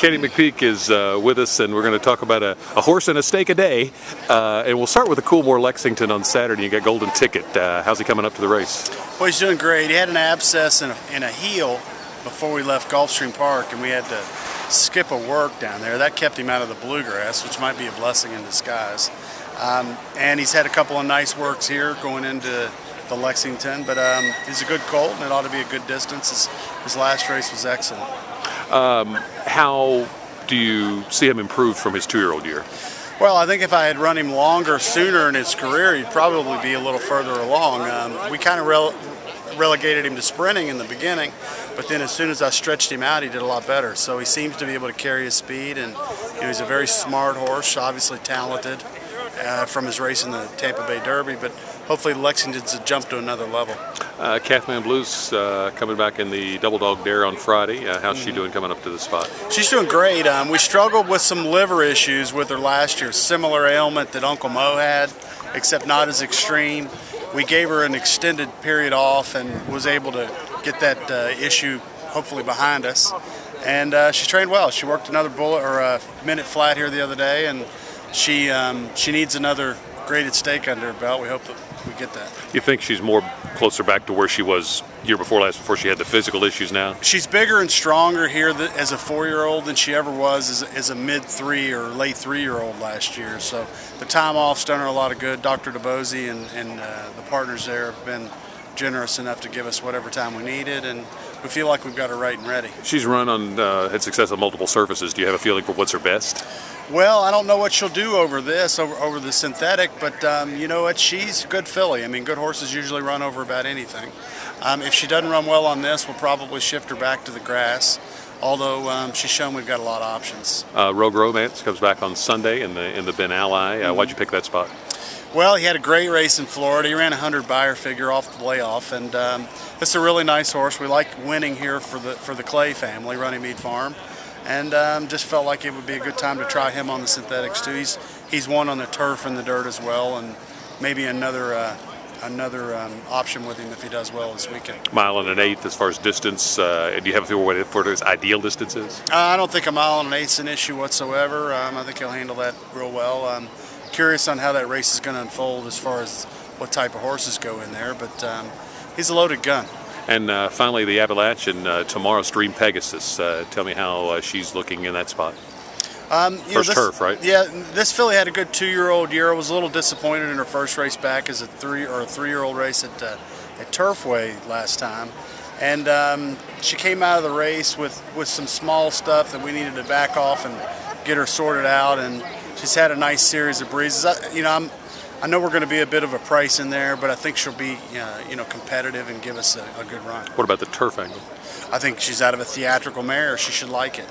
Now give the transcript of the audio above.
Kenny McPeek is with us, and we're going to talk about a horse and a stake a day. And we'll start with the Coolmore Lexington on Saturday. You got Golden Ticket. How's he coming up to the race? Well, he's doing great. He had an abscess in a heel before we left Gulfstream Park, and we had to skip a work down there. That kept him out of the bluegrass, which might be a blessing in disguise. And he's had a couple of nice works here going into the Lexington, but he's a good colt, and it ought to be a good distance. His last race was excellent. How do you see him improved from his 2-year-old year? Well, I think if I had run him longer, sooner in his career, he'd probably be a little further along. We kind of relegated him to sprinting in the beginning, but then as soon as I stretched him out, he did a lot better. So he seems to be able to carry his speed, and he's a very smart horse, obviously talented from his race in the Tampa Bay Derby, but hopefully Lexington's a jump to another level. Kathleen Bruce coming back in the Double Dog Dare on Friday. How's she doing coming up to the spot? She's doing great. We struggled with some liver issues with her last year, similar ailment that Uncle Mo had, except not as extreme. We gave her an extended period off and was able to get that issue hopefully behind us. And she trained well. She worked another bullet or a minute flat here the other day, and she needs another graded stake under her belt. We hope that we get that. You think she's more closer back to where she was year before last, before she had the physical issues now? She's bigger and stronger here as a 4-year-old than she ever was as a mid-3 or late 3-year-old last year. So the time off's done her a lot of good. Dr. DeBose and the partners there have been generous enough to give us whatever time we needed, and we feel like we've got her right and ready. She's run on, had success on multiple surfaces. Do you have a feeling for what's her best? Well, I don't know what she'll do over the synthetic, but you know what? She's a good filly. I mean, good horses usually run over about anything. If she doesn't run well on this, we'll probably shift her back to the grass, although she's shown we've got a lot of options. Rogue Romance comes back on Sunday in the Ben Ally. Why'd you pick that spot? Well, he had a great race in Florida. He ran a 100 buyer figure off the layoff, and it's a really nice horse. We like winning here for the Clay family, Runnymede Farm, and just felt like it would be a good time to try him on the synthetics too. He's won on the turf and the dirt as well, and maybe another option with him if he does well this weekend. 1 1/8 as far as distance. Do you have a feel what his ideal distance is? I don't think 1 1/8 is an issue whatsoever. I think he'll handle that real well. Curious on how that race is going to unfold as far as what type of horses go in there, but he's a loaded gun. And finally, the Appalachian tomorrow, Stream Pegasus. Tell me how she's looking in that spot. First turf, right? Yeah, this filly had a good 2-year-old year. I was a little disappointed in her first race back as a 3-year-old race at Turfway last time, and she came out of the race with some small stuff that we needed to back off and get her sorted out, and she's had a nice series of breezes. I know we're going to be a bit of a price in there, but I think she'll be competitive and give us a good run. What about the turf angle? I think she's out of a theatrical mare. She should like it.